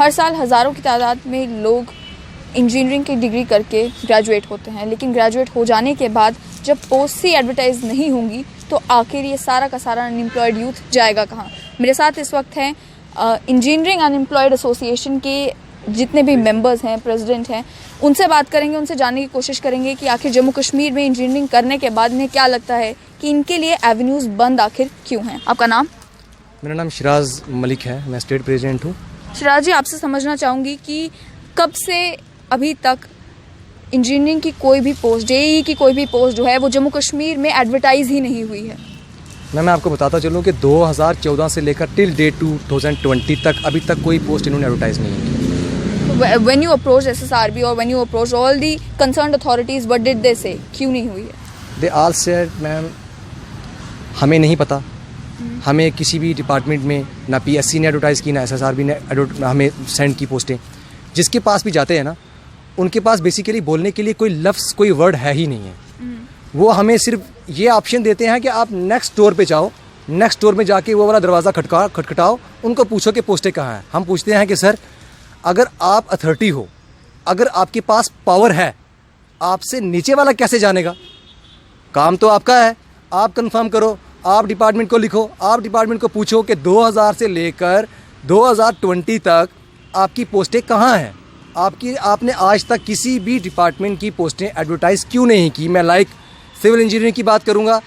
हर साल हज़ारों की तादाद में लोग इंजीनियरिंग की डिग्री करके ग्रेजुएट होते हैं, लेकिन ग्रेजुएट हो जाने के बाद जब पोस्ट ही एडवर्टाइज नहीं होंगी तो आखिर ये सारा का सारा अनएम्प्लॉयड यूथ जाएगा कहाँ। मेरे साथ इस वक्त हैं इंजीनियरिंग अनएम्प्लॉयड एसोसिएशन के जितने भी मेंबर्स हैं, प्रेसिडेंट हैं, उनसे बात करेंगे, उनसे जानने की कोशिश करेंगे कि आखिर जम्मू कश्मीर में इंजीनियरिंग करने के बाद इन्हें क्या लगता है कि इनके लिए एवेन्यूज़ बंद आखिर क्यों हैं। आपका नाम? मेरा नाम शिराज मलिक है, मैं स्टेट प्रेसिडेंट हूँ। शिराज जी, आपसे समझना चाहूँगी कि कब से अभी तक इंजीनियरिंग की कोई भी पोस्ट, जेईई की कोई भी पोस्ट जो है वो जम्मू कश्मीर में एडवर्टाइज ही नहीं हुई है। मैं आपको बताता चलूँ कि 2014 से लेकर टिल डेट 2020 तक अभी तक कोई पोस्ट इन्होंने एडवर्टाइज नहीं की। When you approached SSRB or when you approached all the concerned authorities, what did they say? क्यों नहीं हुई है? They all said, मैम हमें नहीं पता, हमें किसी भी डिपार्टमेंट में ना PSC ने एडवर्टाइज़ की, ना SSRB ने हमें सेंड की पोस्टें। जिसके पास भी जाते हैं ना, उनके पास बेसिकली बोलने के लिए कोई लफ्ज़, कोई वर्ड है ही नहीं है। वो हमें सिर्फ ये ऑप्शन देते हैं कि आप नेक्स्ट डोर पे जाओ, नेक्स्ट डोर में जाके वो वाला दरवाज़ा खटखटाओ, उनको पूछो कि पोस्टें कहाँ हैं। हम पूछते हैं कि सर, अगर आप अथॉरिटी हो, अगर आपके पास पावर है, आपसे नीचे वाला कैसे जानेगा? काम तो आपका है, आप कंफर्म करो, आप डिपार्टमेंट को लिखो, आप डिपार्टमेंट को पूछो कि 2000 से लेकर 2020 तक आपकी पोस्टें कहाँ हैं। आपने आज तक किसी भी डिपार्टमेंट की पोस्टें एडवर्टाइज़ क्यों नहीं की? मैं सिविल इंजीनियरिंग की बात करूँगा,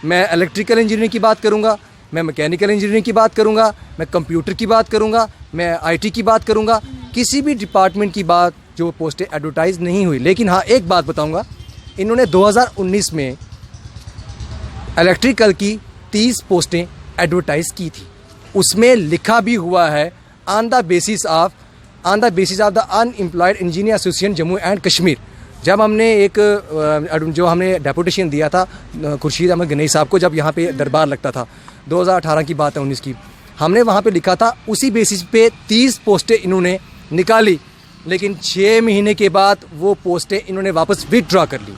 मैं इलेक्ट्रिकल इंजीनियरिंग की बात करूँगा, मैं मैकेनिकल इंजीनियरिंग की बात करूँगा, मैं कंप्यूटर की बात करूँगा, मैं IT की बात करूँगा। किसी भी डिपार्टमेंट की बात जो पोस्टें एडवर्टाइज़ नहीं हुई। लेकिन हाँ, एक बात बताऊँगा, इन्होंने 2019 में इलेक्ट्रिकल की 30 पोस्टें एडवर्टाइज़ की थी। उसमें लिखा भी हुआ है on the basis of the unemployed engineer association Jammu and Kashmir. जब हमने जो हमने डेपुटेशन दिया था खुर्शीद अहमद गनई साहब को, जब यहाँ पे दरबार लगता था, 2018 की बात है, 19 की, हमने वहाँ पे लिखा था, उसी बेसिस पे 30 पोस्टें इन्होंने निकाली। लेकिन 6 महीने के बाद वो पोस्टें इन्होंने वापस विथड्रॉ कर ली।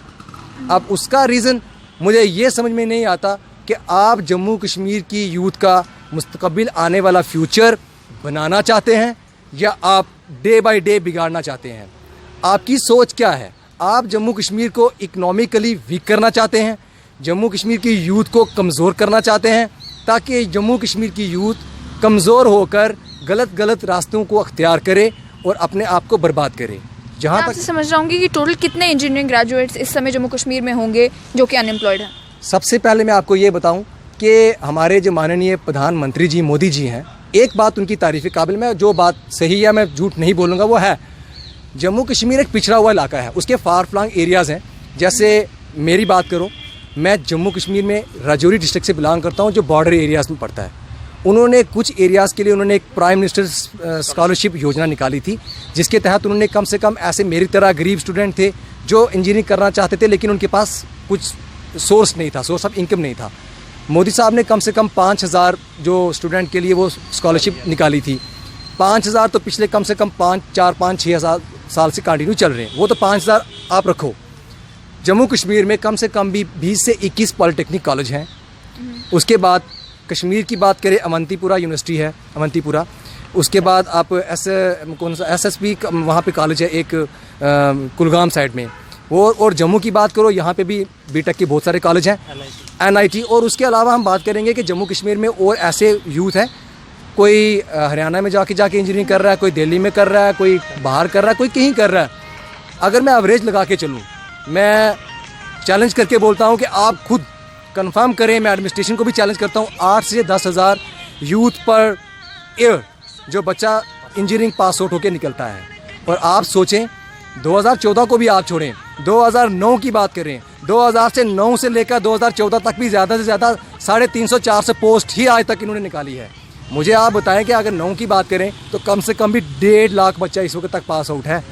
अब उसका रीज़न मुझे ये समझ में नहीं आता कि आप जम्मू कश्मीर की यूथ का मुस्तकबिल, आने वाला फ्यूचर बनाना चाहते हैं या आप डे बाय डे बिगाड़ना चाहते हैं। आपकी सोच क्या है? आप जम्मू कश्मीर को इकनॉमिकली वीक करना चाहते हैं, जम्मू कश्मीर की यूथ को कमज़ोर करना चाहते हैं, ताकि जम्मू कश्मीर की यूथ कमज़ोर होकर गलत रास्तों को अख्तियार करे और अपने आप को बर्बाद करे। जहाँ तक समझ चाहूँगी कि टोटल कितने इंजीनियरिंग ग्रेजुएट्स इस समय जम्मू कश्मीर में होंगे जो कि अनएम्प्लॉयड हैं? सबसे पहले मैं आपको ये बताऊँ कि हमारे जो माननीय प्रधानमंत्री जी मोदी जी हैं, एक बात उनकी तारीफ़ काबिल, में जो बात सही है, मैं झूठ नहीं बोलूँगा, वो है जम्मू कश्मीर एक पिछड़ा हुआ इलाका है, उसके फार फ्लंग एरियाज़ हैं। जैसे मेरी बात करो, मैं जम्मू कश्मीर में राजौरी डिस्ट्रिक्ट से बिलोंग करता हूँ, जो बॉर्डर एरियाज़ में पड़ता है। उन्होंने कुछ एरियाज़ के लिए उन्होंने एक प्राइम मिनिस्टर स्कॉलरशिप योजना निकाली थी, जिसके तहत उन्होंने कम से कम ऐसे मेरी तरह गरीब स्टूडेंट थे जो इंजीनियरिंग करना चाहते थे, लेकिन उनके पास कुछ सोर्स नहीं था, सोर्स ऑफ इनकम नहीं था। मोदी साहब ने कम से कम 5000 जो स्टूडेंट के लिए वो स्कॉलरशिप निकाली थी। 5000 तो पिछले कम से कम 5-6 साल से कंटिन्यू चल रहे हैं। वो तो 5000 आप रखो। जम्मू कश्मीर में कम से कम भी 20 से 21 पॉलिटेक्निक कॉलेज हैं। उसके बाद कश्मीर की बात करें, अवंतीपुरा यूनिवर्सिटी है, अवंतीपुरा। उसके बाद आप कौन सा SSB वहाँ पे कॉलेज है एक कुलगाम साइड में। वो और जम्मू की बात करो, यहाँ पे भी BTech के बहुत सारे कॉलेज हैं, NIT। और उसके अलावा हम बात करेंगे कि जम्मू कश्मीर में और ऐसे यूथ हैं, कोई हरियाणा में जाके इंजीनियरिंग कर रहा है, कोई दिल्ली में कर रहा है, कोई बाहर कर रहा है, कोई कहीं कर रहा है। अगर मैं एवरेज लगा के चलूँ, मैं चैलेंज करके बोलता हूँ कि आप खुद कंफर्म करें, मैं एडमिनिस्ट्रेशन को भी चैलेंज करता हूँ, 8 से 10 हज़ार यूथ पर ईयर जो बच्चा इंजीनियरिंग पास आउट होकर निकलता है। और आप सोचें, 2014 को भी आप छोड़ें, 2009 की बात करें, 2009 से लेकर 2014 तक भी ज़्यादा से ज़्यादा 350-400 पोस्ट ही आज तक इन्होंने निकाली है। मुझे आप बताएं कि अगर 9 की बात करें तो कम से कम भी 1.5 लाख बच्चा इस वक्त तक पास आउट है।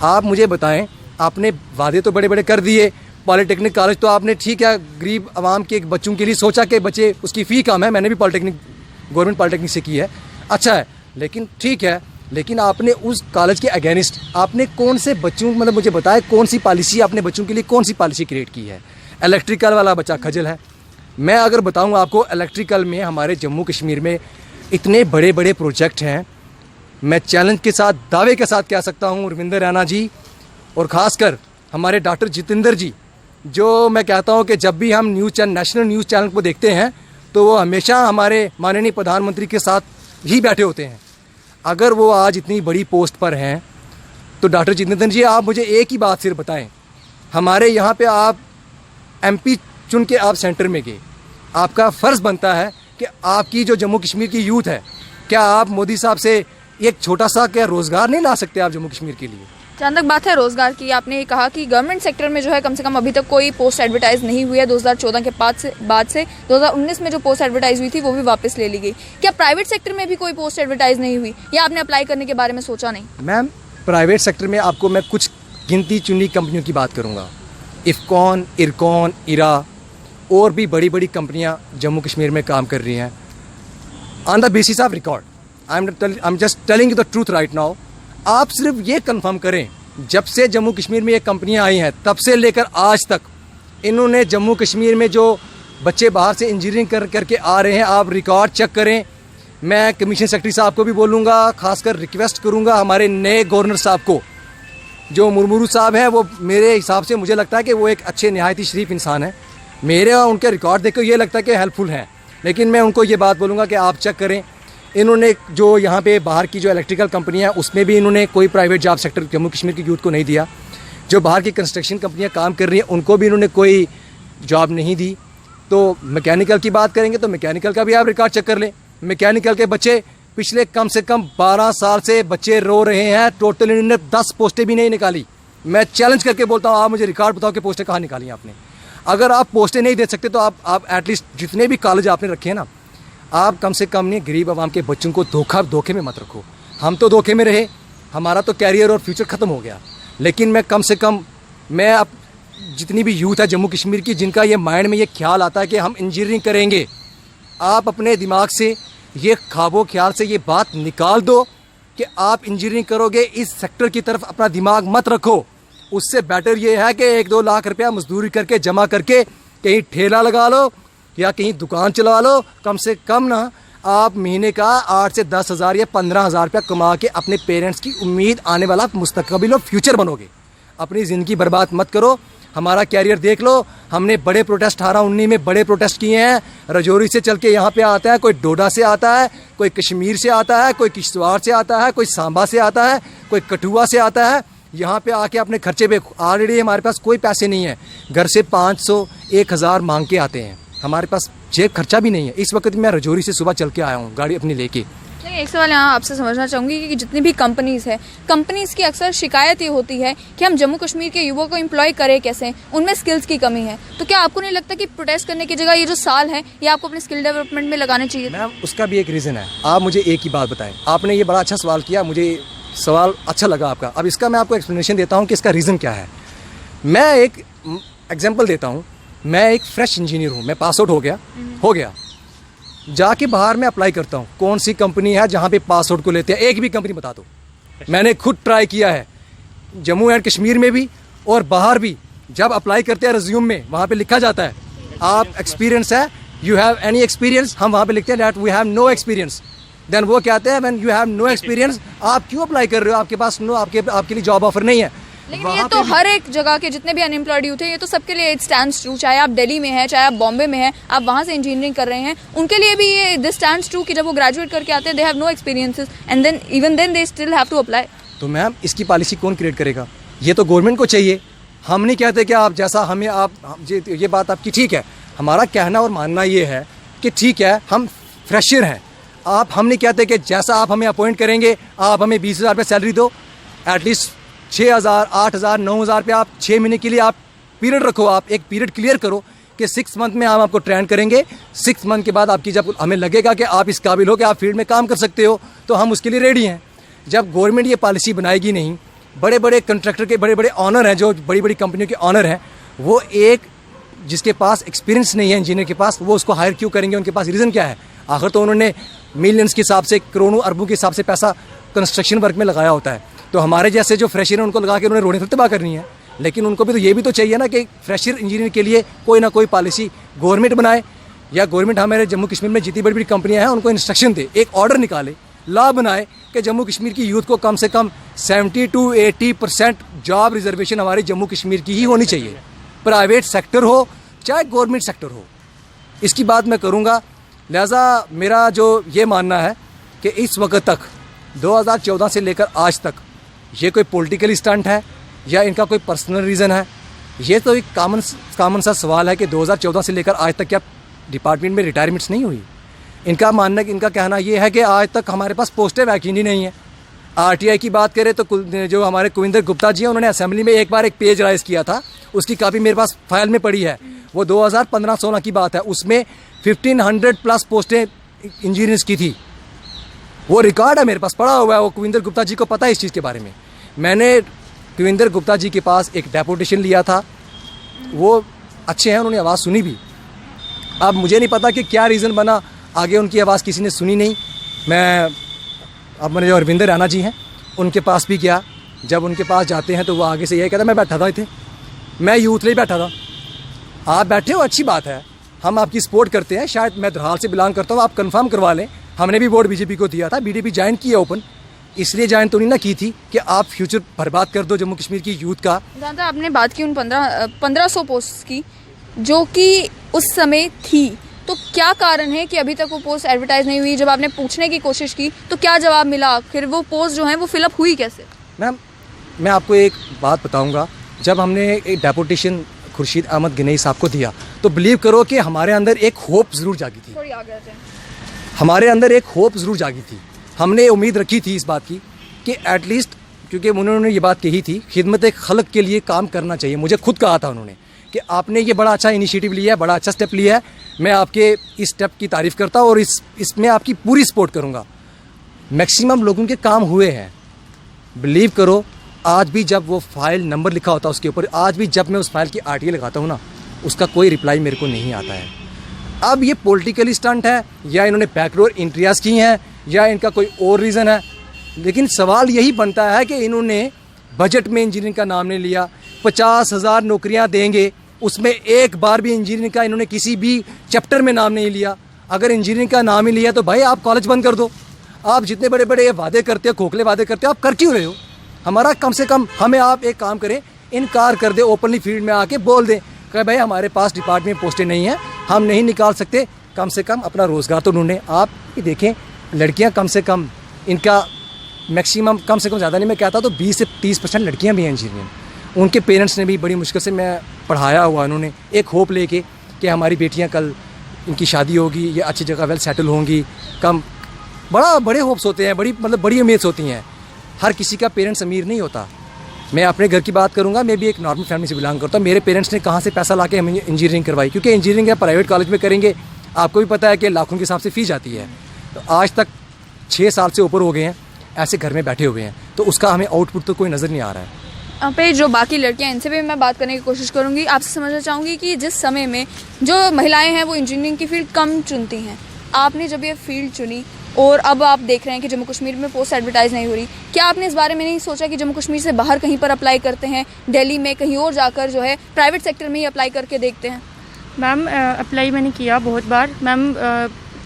आप मुझे बताएं, आपने वादे तो बड़े बड़े कर दिए, पॉलिटेक्निक कॉलेज तो आपने ठीक है गरीब आवाम के बच्चों के लिए सोचा कि बच्चे उसकी फ़ी कम है, मैंने भी गवर्नमेंट पॉलिटेक्निक से की है, अच्छा है, लेकिन ठीक है, लेकिन आपने उस कॉलेज के अगेंस्ट आपने कौन से बच्चों, मतलब मुझे बताएं कौन सी पॉलिसी आपने बच्चों के लिए कौन सी पॉलिसी क्रिएट की है? इलेक्ट्रिकल वाला बच्चा खजल है। मैं अगर बताऊं आपको, इलेक्ट्रिकल में हमारे जम्मू कश्मीर में इतने बड़े बड़े प्रोजेक्ट हैं मैं चैलेंज के साथ, दावे के साथ कह सकता हूँ, रविंदर रैना जी और ख़ासकर हमारे डॉक्टर जितेंद्र जी, जो मैं कहता हूँ कि जब भी हम नेशनल न्यूज़ चैनल को देखते हैं तो वो हमेशा हमारे माननीय प्रधानमंत्री के साथ ही बैठे होते हैं। अगर वो आज इतनी बड़ी पोस्ट पर हैं तो डॉक्टर जितेंद्र जी, आप मुझे एक ही बात सिर्फ बताएं, हमारे यहाँ पे आप एमपी चुन के आप सेंटर में गए, आपका फ़र्ज़ बनता है कि आपकी जो जम्मू कश्मीर की यूथ है, क्या आप मोदी साहब से एक छोटा सा क्या रोज़गार नहीं ला सकते आप जम्मू कश्मीर के लिए? जहाँ तक बात है रोजगार की, आपने ये कहा कि गवर्नमेंट सेक्टर में जो है कम से कम अभी तक कोई पोस्ट एडवर्टाइज नहीं हुई है। 2014 के बाद से 2019 में जो पोस्ट एडवर्टाइज हुई थी वो भी वापस ले ली गई। क्या प्राइवेट सेक्टर में भी कोई पोस्ट एडवर्टाइज नहीं हुई या आपने अप्लाई करने के बारे में सोचा नहीं? मैम, प्राइवेट सेक्टर में आपको मैं कुछ गिनती चुनी कंपनियों की बात करूँगा। इफ़कॉन, इरकॉन, इरा और भी बड़ी बड़ी कंपनियाँ जम्मू कश्मीर में काम कर रही हैं on the basis of record. I am just telling you the truth right now. आप सिर्फ ये कंफर्म करें, जब से जम्मू कश्मीर में ये कंपनियां आई हैं तब से लेकर आज तक इन्होंने जम्मू कश्मीर में जो बच्चे बाहर से इंजीनियरिंग करके आ रहे हैं, आप रिकॉर्ड चेक करें। मैं कमीशन सेक्रेटरी साहब को भी बोलूँगा, खासकर रिक्वेस्ट करूँगा हमारे नए गवर्नर साहब को, जो मुर्मू साहब हैं, वो मेरे हिसाब से मुझे लगता है कि वो एक अच्छे नहायत ही शरीफ इंसान है। मेरे और उनके रिकॉर्ड देखकर ये लगता है कि हेल्पफुल हैं, लेकिन मैं उनको ये बात बोलूँगा कि आप चेक करें। इन्होंने जो यहाँ पे बाहर की जो इलेक्ट्रिकल कंपनियाँ हैं उसमें भी इन्होंने कोई private job sector Jammu Kashmir की यूथ को नहीं दिया। जो बाहर की कंस्ट्रक्शन कंपनियाँ काम कर रही हैं उनको भी इन्होंने कोई जॉब नहीं दी। तो मैकेनिकल की बात करेंगे तो मैकेनिकल का भी आप रिकॉर्ड चेक कर लें। मैकेनिकल के बच्चे पिछले कम से कम 12 साल से बच्चे रो रहे हैं, टोटल इन्होंने 10 पोस्टें भी नहीं निकाली। मैं चैलेंज करके बोलता हूँ, आप मुझे रिकॉर्ड बताओ कि पोस्टें कहाँ निकाली आपने। अगर आप पोस्टें नहीं दे सकते तो आप एटलीस्ट जितने भी कॉलेज आपने रखे हैं ना, आप कम से कम नहीं गरीब आवाम के बच्चों को धोखे में मत रखो। हम तो धोखे में रहे, हमारा तो कैरियर और फ्यूचर ख़त्म हो गया, लेकिन मैं कम से कम मैं अब जितनी भी यूथ है जम्मू कश्मीर की, जिनका ये माइंड में ये ख्याल आता है कि हम इंजीनियरिंग करेंगे, आप अपने दिमाग से ये ख्वाबो ख्याल से ये बात निकाल दो कि आप इंजीनियरिंग करोगे, इस सेक्टर की तरफ अपना दिमाग मत रखो। उससे बेटर ये है कि 1-2 लाख रुपया मजदूरी करके जमा करके कहीं ठेला लगा लो या कहीं दुकान चला लो। कम से कम ना आप महीने का 8 से 10 हज़ार या 15 हज़ार रुपया कमा के अपने पेरेंट्स की उम्मीद आने वाला मुस्तकबिल और फ्यूचर बनोगे। अपनी ज़िंदगी बर्बाद मत करो। हमारा कैरियर देख लो, हमने बड़े प्रोटेस्ट 18-19 में बड़े प्रोटेस्ट किए हैं। रजौरी से चल के यहाँ पे आता है, कोई डोडा से आता है, कोई कश्मीर से आता है, कोई किश्तवाड़ से आता है, कोई सांबा से आता है, कोई कठुआ से आता है। यहाँ पे आके अपने खर्चे पे, ऑलरेडी हमारे पास कोई पैसे नहीं है, घर से 500-1000 मांग के आते हैं, हमारे पास जेब खर्चा भी नहीं है। इस वक्त मैं रजौरी से सुबह चल के आया हूँ गाड़ी अपनी लेके। नहीं, एक सवाल यहाँ आपसे समझना चाहूँगी कि जितनी भी कंपनीज़ है, कंपनीज़ की अक्सर शिकायत ये होती है कि हम जम्मू कश्मीर के युवाओं को एम्प्लॉय करें कैसे, उनमें स्किल्स की कमी है। तो क्या आपको नहीं लगता कि प्रोटेस्ट करने की जगह ये जो साल है ये आपको अपने स्किल डेवलपमेंट में लगाने चाहिए? मैम, उसका भी एक रीज़न है। आप मुझे एक ही बात बताएं, आपने ये बड़ा अच्छा सवाल किया, मुझे सवाल अच्छा लगा आपका। अब इसका मैं आपको एक्सप्लेनेशन देता हूँ कि इसका रीज़न क्या है। मैं एक एग्जाम्पल देता हूँ। मैं एक फ्रेश इंजीनियर हूँ, मैं पास आउट हो गया, जाके बाहर मैं अप्लाई करता हूँ। कौन सी कंपनी है जहाँ पे पास आउट को लेते हैं? एक भी कंपनी बता दो। मैंने खुद ट्राई किया है, जम्मू एंड कश्मीर में भी और बाहर भी। जब अप्लाई करते हैं रिज्यूम में, वहाँ पे लिखा जाता है आप एक्सपीरियंस है, यू हैव एनी एक्सपीरियंस। हम वहाँ पे लिखते हैं that we have no experience. Then वो कहते हैं when you have no experience, आप क्यों अप्लाई कर रहे हो? आपके पास आपके लिए जॉब ऑफर नहीं है। लेकिन ये तो हर एक जगह के जितने भी अनएम्प्लॉयड यूथ है, ये तो सबके लिए इट स्टैंड्स ट्रू। चाहे आप दिल्ली में हैं, चाहे आप बॉम्बे में हैं, आप वहाँ से इंजीनियरिंग कर रहे हैं, उनके लिए भी ये दिस स्टैंड्स ट्रू कि जब वो ग्रेजुएट करके आते हैं, they have no experiences and then even then they still have to apply. तो मैम, इसकी पॉलिसी कौन क्रिएट करेगा? ये तो गवर्नमेंट को चाहिए। हम नहीं कहते कि आप जैसा हमें ये बात आपकी ठीक है। हमारा कहना और मानना ये है कि ठीक है, हम फ्रेशर हैं। हम नहीं कहते कि जैसा आप हमें अपॉइंट करेंगे आप हमें 20,000 रुपये सैलरी दो। एटलीस्ट 6,000, 8,000, 9,000 रुपये आप 6 महीने के लिए आप पीरियड रखो। आप एक पीरियड क्लियर करो कि 6 मंथ में हम आपको ट्रेन करेंगे। 6 मंथ के बाद आपकी जब हमें लगेगा कि आप इस काबिल हो कि आप फील्ड में काम कर सकते हो, तो हम उसके लिए रेडी हैं। जब गवर्नमेंट ये पॉलिसी बनाएगी नहीं, बड़े बड़े कंट्रैक्टर के बड़े बड़े ऑनर हैं, जो बड़ी बड़ी कंपनियों के ऑनर हैं, वो एक जिसके पास एक्सपीरियंस नहीं है इंजीनियर के पास, वो उसको हायर क्यों करेंगे? उनके पास रीज़न क्या है? आखिर तो उन्होंने मिलियंस के हिसाब से, करोड़ों अरबों के हिसाब से पैसा कंस्ट्रक्शन वर्क में लगाया होता है। तो हमारे जैसे जो फ्रेशर हैं उनको लगा के उन्होंने रोने थोड़ी तबाह करनी है। लेकिन उनको भी तो ये भी तो चाहिए ना कि फ्रेशर इंजीनियर के लिए कोई ना कोई पॉलिसी गवर्नमेंट बनाए, या गवर्नमेंट हमारे जम्मू कश्मीर में जितनी बड़ी बड़ी कंपनियां हैं उनको इंस्ट्रक्शन दे, एक ऑर्डर निकाले, लॉ बनाए कि जम्मू कश्मीर की यूथ को कम से कम 70 to 80% जॉब रिजर्वेशन हमारी जम्मू कश्मीर की ही होनी चाहिए, प्राइवेट सेक्टर हो चाहे गवर्नमेंट सेक्टर हो। इसकी बात मैं करूँगा। लिहाजा मेरा जो ये मानना है कि इस वक्त तक 2014 से लेकर आज तक ये कोई पॉलिटिकल स्टंट है या इनका कोई पर्सनल रीज़न है, ये तो एक कॉमन सा सवाल है कि 2014 से लेकर आज तक क्या डिपार्टमेंट में रिटायरमेंट्स नहीं हुई। इनका कहना ये है कि आज तक हमारे पास पोस्टें वैकेंट ही नहीं है। आरटीआई की बात करें तो जो हमारे कुविंदर गुप्ता जी हैं उन्होंने असेंबली में एक बार एक पेज राइज किया था, उसकी कापी मेरे पास फाइल में पड़ी है, वो 2015-16 की बात है। उसमें 1500 प्लस पोस्टें इंजीनियर्स की थी, वो रिकॉर्ड है मेरे पास पड़ा हुआ है, वो कुविंदर गुप्ता जी को पता है इस चीज़ के बारे में। मैंने कुविंदर गुप्ता जी के पास एक डेपुटेशन लिया था, वो अच्छे हैं, उन्होंने आवाज़ सुनी भी। अब मुझे नहीं पता कि क्या रीज़न बना, आगे उनकी आवाज़ किसी ने सुनी नहीं। अब मेरे जो अरविंदर राणा जी हैं उनके पास भी गया, जब उनके पास जाते हैं तो वो आगे से यही कहता मैं बैठा था थे, मैं यूथ लिए बैठा था। आप बैठे हो अच्छी बात है, हम आपकी सपोर्ट करते हैं, शायद मैं दरहाल से बिलोंग करता हूँ, आप कंफर्म करवा लें, हमने भी वोट बीजेपी को दिया था, बीजेपी ज्वाइन किया ओपन, इसलिए ज्वाइन तो नहीं ना की थी कि आप फ्यूचर बर्बाद कर दो जम्मू कश्मीर की यूथ का। दादा आपने बात की उन 1500 पोस्ट की जो कि उस समय थी, तो क्या कारण है कि अभी तक वो पोस्ट एडवर्टाइज नहीं हुई? जब आपने पूछने की कोशिश की तो क्या जवाब मिला? फिर वो पोस्ट जो है वो फिलअप हुई कैसे? मैम मैं आपको एक बात बताऊंगा, जब हमने एक डेपुटेशन खुर्शीद अहमद गनई साहब को दिया तो बिलीव करो कि हमारे अंदर एक होप ज़रूर जागी थी, हमारे अंदर एक होप ज़रूर जागी थी। हमने उम्मीद रखी थी इस बात की कि एटलीस्ट, क्योंकि उन्होंने ये बात कही थी, खिदमत खल्क के लिए काम करना चाहिए। मुझे खुद कहा था उन्होंने कि आपने ये बड़ा अच्छा इनिशिएटिव लिया है, बड़ा अच्छा स्टेप लिया है, मैं आपके इस स्टेप की तारीफ़ करता हूँ और इसमें आपकी पूरी सपोर्ट करूँगा। मैक्सिमम लोगों के काम हुए हैं, बिलीव करो। आज भी जब वो फाइल नंबर लिखा होता है उसके ऊपर, आज भी जब मैं उस फाइल की आरटीआई लगाता हूँ ना, उसका कोई रिप्लाई मेरे को नहीं आता है। अब ये पॉलिटिकल स्टंट है या इन्होंने बैकडोर इंट्रियाज की हैं या इनका कोई और रीज़न है, लेकिन सवाल यही बनता है कि इन्होंने बजट में इंजीनियरिंग का नाम नहीं लिया। 50,000 नौकरियां देंगे, उसमें एक बार भी इंजीनियरिंग का इन्होंने किसी भी चैप्टर में नाम नहीं लिया। अगर इंजीनियरिंग का नाम ही लिया तो भाई आप कॉलेज बंद कर दो। आप जितने बड़े बड़े वादे करते हो, खोखले वादे करते हो, आप कर क्यों रहे हो? हमारा कम से कम हमें आप एक काम करें, इनकार कर दे, ओपनली फील्ड में आके बोल दें कि भाई हमारे पास डिपार्टमेंट में पोस्टें नहीं हैं, हम नहीं निकाल सकते, कम से कम अपना रोज़गार तो ढूंढें। आप ये देखें, लड़कियां कम से कम, इनका मैक्सिमम कम से कम ज़्यादा नहीं मैं कहता तो 20 से 30% लड़कियां भी हैं इंजीनियर। उनके पेरेंट्स ने भी बड़ी मुश्किल से मैं पढ़ाया हुआ, उन्होंने एक होप लेके कि हमारी बेटियां कल इनकी शादी होगी, ये अच्छी जगह वेल सेटल होंगी, बड़े होप्स होते हैं, बड़ी उम्मीद होती हैं। हर किसी का पेरेंट्स अमीर नहीं होता। मैं अपने घर की बात करूंगा, मैं भी एक नॉर्मल फैमिली से बिलोंग करता हूँ। मेरे पेरेंट्स ने कहाँ से पैसा लाके हमें इंजीनियरिंग करवाई, क्योंकि इंजीनियरिंग है प्राइवेट कॉलेज में करेंगे, आपको भी पता है कि लाखों के हिसाब से फ़ीस जाती है। तो आज तक 6 साल से ऊपर हो गए हैं ऐसे घर में बैठे हुए हैं, तो उसका हमें आउटपुट तो कोई नज़र नहीं आ रहा है। यहाँ पे जो बाकी लड़कियाँ, इनसे भी मैं बात करने की कोशिश करूँगी। आपसे समझना चाहूँगी कि जिस समय में जो महिलाएं हैं वो इंजीनियरिंग की फील्ड कम चुनती हैं, आपने जब ये फील्ड चुनी और अब आप देख रहे हैं कि जम्मू कश्मीर में पोस्ट एडवर्टाइज नहीं हो रही, क्या आपने इस बारे में नहीं सोचा कि जम्मू कश्मीर से बाहर कहीं पर अप्लाई करते हैं, दिल्ली में कहीं और जाकर जो है प्राइवेट सेक्टर में ही अप्लाई करके देखते हैं? मैम अप्लाई मैंने किया बहुत बार मैम,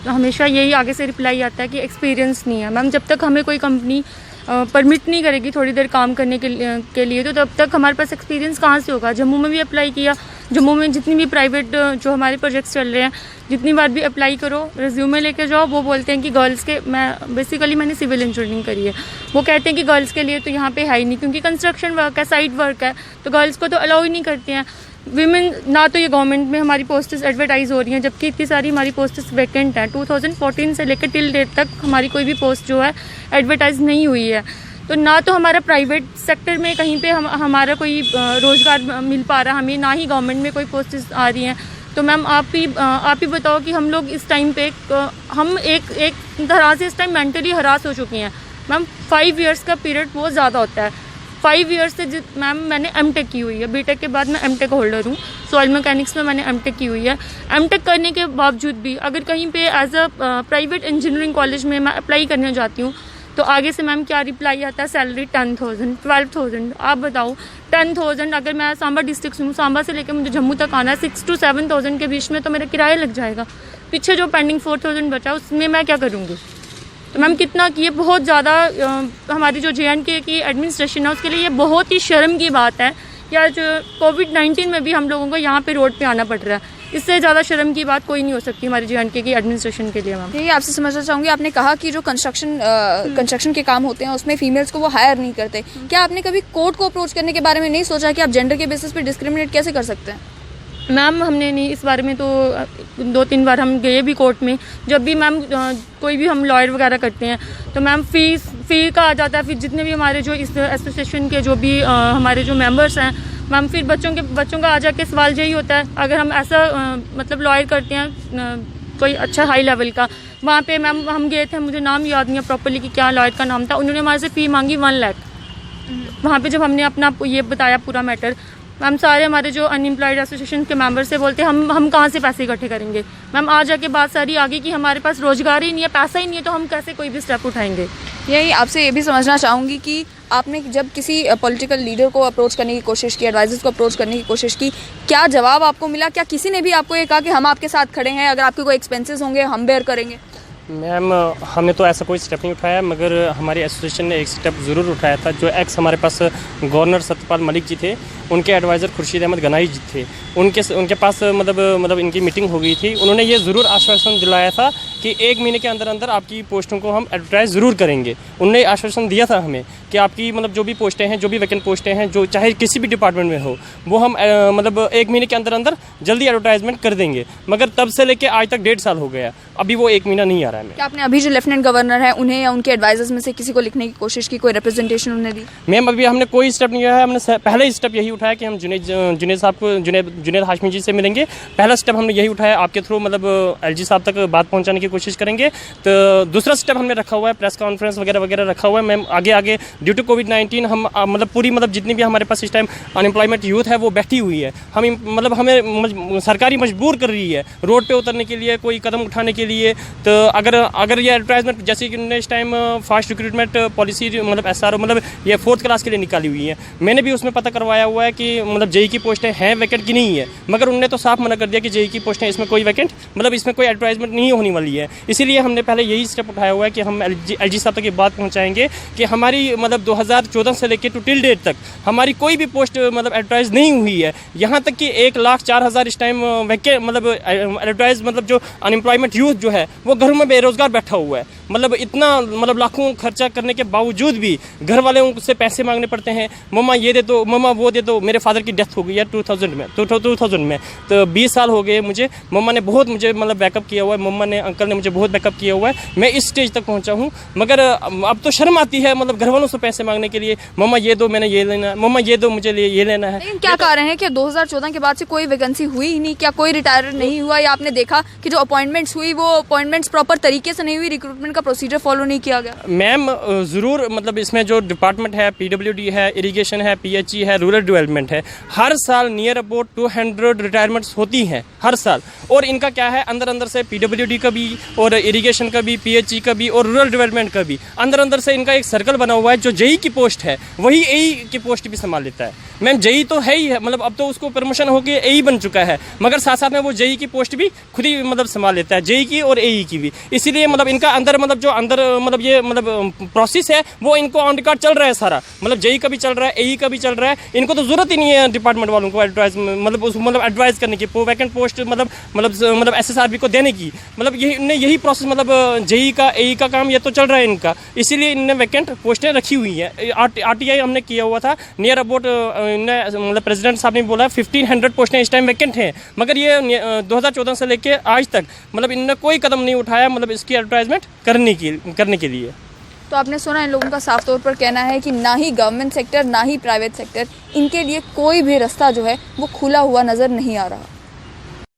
हमेशा यही आगे से रिप्लाई आता है कि एक्सपीरियंस नहीं है। मैम जब तक हमें कोई कंपनी परमिट नहीं करेगी थोड़ी देर काम करने के लिए तो तब तक हमारे पास एक्सपीरियंस कहाँ से होगा। जम्मू में भी अप्लाई किया, जम्मू में जितनी भी प्राइवेट जो हमारे प्रोजेक्ट्स चल रहे हैं, जितनी बार भी अप्लाई करो, रिज्यूमे लेके जाओ, वो बोलते हैं कि गर्ल्स के, मैंने सिविल इंजीनियरिंग करी है, वो कहते हैं कि गर्ल्स के लिए तो यहाँ पे है ही नहीं, क्योंकि कंस्ट्रक्शन वर्क है, साइट वर्क है, तो गर्ल्स को तो अलाउ ही नहीं करते हैं। विमेन ना तो ये गवर्नमेंट में हमारी पोस्टेस एडवर्टाइज हो रही हैं, जबकि इतनी सारी हमारी पोस्टेस वैकेंट हैं। 2014 से लेकर टिल डेट तक हमारी कोई भी पोस्ट जो है एडवर्टाइज नहीं हुई है। तो ना तो हमारा प्राइवेट सेक्टर में कहीं पे हमारा कोई रोज़गार मिल पा रहा हमें, ना ही गवर्नमेंट में कोई पोस्टेस आ रही हैं। तो मैम आप ही बताओ कि हम लोग इस टाइम पे हम एक तरह से इस टाइम मेंटली हरास हो चुकी हैं। मैम 5 इयर्स का पीरियड बहुत ज़्यादा होता है। 5 इयर्स से मैम मैंने एमटेक की हुई है, बीटेक के बाद मैं एमटेक होल्डर हूँ, सॉइल मैकेनिक्स में मैंने एमटेक की हुई है। एमटेक करने के बावजूद भी अगर कहीं पे as a private engineering college में मैं अप्लाई करने जाती हूँ तो आगे से मैम क्या रिप्लाई आता है, सैलरी 10,000 12,000। आप बताओ 10,000, अगर मैं सांबा डिस्ट्रिक्ट हूँ, सांबा से लेकर मुझे जम्मू तक आना है 6 to 7,000 के बीच में, तो मेरा किराया लग जाएगा। पीछे जो पेंडिंग 4,000 बचा उसमें मैं क्या करूँगी? तो मैम कितना किए, बहुत ज़्यादा हमारी जो JNK की एडमिनिस्ट्रेशन है उसके लिए ये बहुत ही शर्म की बात है कि आज कोविड-19 में भी हम लोगों को यहाँ पे रोड पे आना पड़ रहा है। इससे ज़्यादा शर्म की बात कोई नहीं हो सकती हमारी JNK की एडमिनिस्ट्रेशन के लिए। मैम यही आपसे समझना चाहूँगी, आपने कहा कि जो कंस्ट्रक्शन के काम होते हैं उसमें फीमेल्स को वो हायर नहीं करते, क्या आपने कभी कोर्ट को अप्रोच करने के बारे में नहीं सोचा कि आप जेंडर के बेसिस पे डिस्क्रिमिनेट कैसे कर सकते हैं? मैम हमने नहीं, इस बारे में तो 2-3 बार हम गए भी कोर्ट में। जब भी मैम कोई भी हम लॉयर वगैरह करते हैं तो मैम फ़ी का आ जाता है, फिर जितने भी हमारे जो इस एसोसिएशन के जो भी हमारे जो मेंबर्स हैं मैम, फिर बच्चों का आ जाके सवाल यही होता है, अगर हम ऐसा मतलब लॉयर करते हैं कोई अच्छा हाई लेवल का, वहाँ पे मैम हम गए थे, मुझे नाम याद नहीं है प्रॉपर्ली कि क्या लॉयर का नाम था, उन्होंने हमारे से फ़ी मांगी 1 लाख। वहाँ पे जब हमने अपना ये बताया पूरा मैटर, मैम सारे हमारे जो अनएम्प्लॉयड एसोसिएशन के मेंबर से बोलते हम कहाँ से पैसे इकट्ठे करेंगे। मैम आ जाके बात सारी आ गई कि हमारे पास रोजगार ही नहीं है, पैसा ही नहीं है, तो हम कैसे कोई भी स्टेप उठाएंगे। यही आपसे ये भी समझना चाहूँगी कि आपने जब किसी पॉलिटिकल लीडर को अप्रोच करने की कोशिश की, एडवाइजर्स को अप्रोच करने की कोशिश की, क्या जवाब आपको मिला? क्या किसी ने भी आपको ये कहा कि हम आपके साथ खड़े हैं, अगर आपके कोई एक्सपेंसेस होंगे हम बेयर करेंगे? मैम हमने तो ऐसा कोई स्टेप नहीं उठाया, मगर हमारी एसोसिएशन ने एक स्टेप ज़रूर उठाया था। जो हमारे पास गवर्नर सत्यपाल मलिक जी थे, उनके एडवाइज़र खुर्शीद अहमद गनाई जी थे, उनके पास मतलब इनकी मीटिंग हो गई थी। उन्होंने ये ज़रूर आश्वासन दिलाया था कि 1 महीने के अंदर अंदर आपकी पोस्टों को हम एडवर्टाइज़ ज़रूर करेंगे। उन्होंने आश्वासन दिया था हमें कि आपकी मतलब जो भी पोस्टें हैं, जो भी वैकेंट पोस्टें हैं, जो चाहे किसी भी डिपार्टमेंट में हो, वो हम मतलब 1 महीने के अंदर अंदर जल्दी एडवर्टाइजमेंट कर देंगे। मगर तब से लेके आज तक 1.5 साल हो गया, अभी वो 1 महीना नहीं आ रहा है। क्या आपने अभी जो लेफ्टिनेंट गवर्नर है उन्हें या उनके एडवाइजर्स में से किसी को लिखने की कोशिश की, कोई रिप्रेजेंटेशन उन्हें दी? मैम अभी हमने कोई स्टेप नहीं लिया है। हमने पहले स्टेप यही उठाया कि हम जुनैद साहब को, जुनैद हाशमी जी से मिलेंगे। पहला स्टेप हमने यही उठाया, आपके थ्रू मतलब LG साहब तक बात पहुंचाने की कोशिश करेंगे। तो दूसरा स्टेप हमने रखा हुआ है, प्रेस कॉन्फ्रेंस वगैरह वगैरह रखा हुआ है। मैम आगे ड्यू टू कोविड-19 हम मतलब पूरी मतलब जितनी भी हमारे पास इस टाइम अनएम्प्लॉयमेंट यूथ है वो बैठी हुई है। हमें सरकारी मजबूर कर रही है रोड पे उतरने के लिए, कोई कदम उठाने के लिए। तो अगर ये एडवर्टाइजमेंट जैसे कि उन्होंने इस टाइम फास्ट रिक्रूटमेंट पॉलिसी मतलब SRO मतलब ये 4th क्लास के लिए निकाली हुई है, मैंने भी उसमें पता करवाया हुआ है कि मतलब JEE की पोस्टें हैं वैकेंट की नहीं है, मगर उन्होंने तो साफ मना कर दिया कि JEE की पोस्टें इसमें कोई वैकेंट मतलब इसमें कोई एडवर्टाइजमेंट नहीं होने वाली है। इसीलिए हमने पहले यही स्टेप उठाया हुआ है कि हम LG साहब तक ये बात पहुँचाएंगे कि हमारी मतलब 2014 से लेकर टू टिल डेट तक हमारी कोई भी पोस्ट मतलब एडवर्टाइज नहीं हुई है। यहाँ तक कि 1,04,000 इस टाइम वैकेंट मतलब एडवर्टाइज मतलब जो अनएम्प्लॉयमेंट यूथ जो है वो घरों में बेरोजगार बैठा हुआ है। मतलब इतना मतलब लाखों खर्चा करने के बावजूद भी घर वाले उनसे पैसे मांगने पड़ते हैं, मम्मा ये दे दो, मम्मा वो दे दो। मेरे फादर की डेथ हो गई है 2000 में, तो 20 साल हो गए मुझे। मम्मा ने बहुत मुझे मतलब बैकअप किया हुआ है, मम्मा ने अंकल ने मुझे बहुत बैकअप किया हुआ है। मैं इस स्टेज तक पहुंचा हूं, मगर अब तो शर्म आती है मतलब घर वालों से पैसे मांगने के लिए। मम्मा ये दो, मैंने ये लेना है, मम्मा ये दो, मुझे ये लेना है। लेकिन क्या कारण है कि 2014 के बाद से कोई वैकेंसी हुई ही नहीं? क्या कोई रिटायर नहीं हुआ, या आपने देखा कि जो अपॉइंटमेंट्स हुई वो अपॉइंटमेंट्स प्रॉपर तरीके से नहीं हुई, रिक्रूटमेंट का प्रोसीजर फॉलो नहीं किया गया? मैम ज़रूर मतलब इसमें जो डिपार्टमेंट है, PWD है, इरिगेशन है, PHE है, रूरल डेवलपमेंट है, हर साल नियर अबाउट 200 रिटायरमेंट्स होती हैं हर साल। और इनका क्या है, अंदर से PWD का भी और इरिगेशन का भी, PHE का भी और रूरल डेवलपमेंट का भी अंदर से इनका एक सर्कल बना हुआ है। जो JEE की पोस्ट है वही AE की पोस्ट भी संभाल लेता है। मैम JEE तो है ही है, मतलब अब तो उसको प्रमोशन होकर AE बन चुका है, मगर साथ साथ में वो JEE की पोस्ट भी खुद ही मतलब संभाल लेता है, JEE की और AE की भी। इसीलिए मतलब इनका अंदर मतलब जो अंदर मतलब ये मतलब प्रोसेस है वो इनको ऑन रिकॉर्ड चल रहा है सारा। मतलब JEE का भी चल रहा है, AE का भी चल रहा है। इनको तो जरूरत ही नहीं है डिपार्टमेंट वालों को एडवाइस मतलब एडवाइस करने की, वैकेंट पोस्ट मतलब SSRB को देने की। मतलब यही प्रोसेस मतलब JEE का AE का काम ये तो चल रहा है इनका, इसीलिए इनने वैकेंट पोस्टें रखी हुई है। RTI हमने किया हुआ था, नियर अबाउट मतलब प्रेसिडेंट साहब ने बोला 1500 पोस्टें इस टाइम वैकेंट हैं, मगर ये 2014 से लेके आज तक मतलब इन्होंने कोई कदम नहीं उठाया मतलब इसकी एडवर्टाइजमेंट करने के लिए। तो आपने सुना, इन लोगों का साफ तौर पर कहना है कि ना ही गवर्नमेंट सेक्टर ना ही प्राइवेट सेक्टर, इनके लिए कोई भी रास्ता जो है वो खुला हुआ नज़र नहीं आ रहा।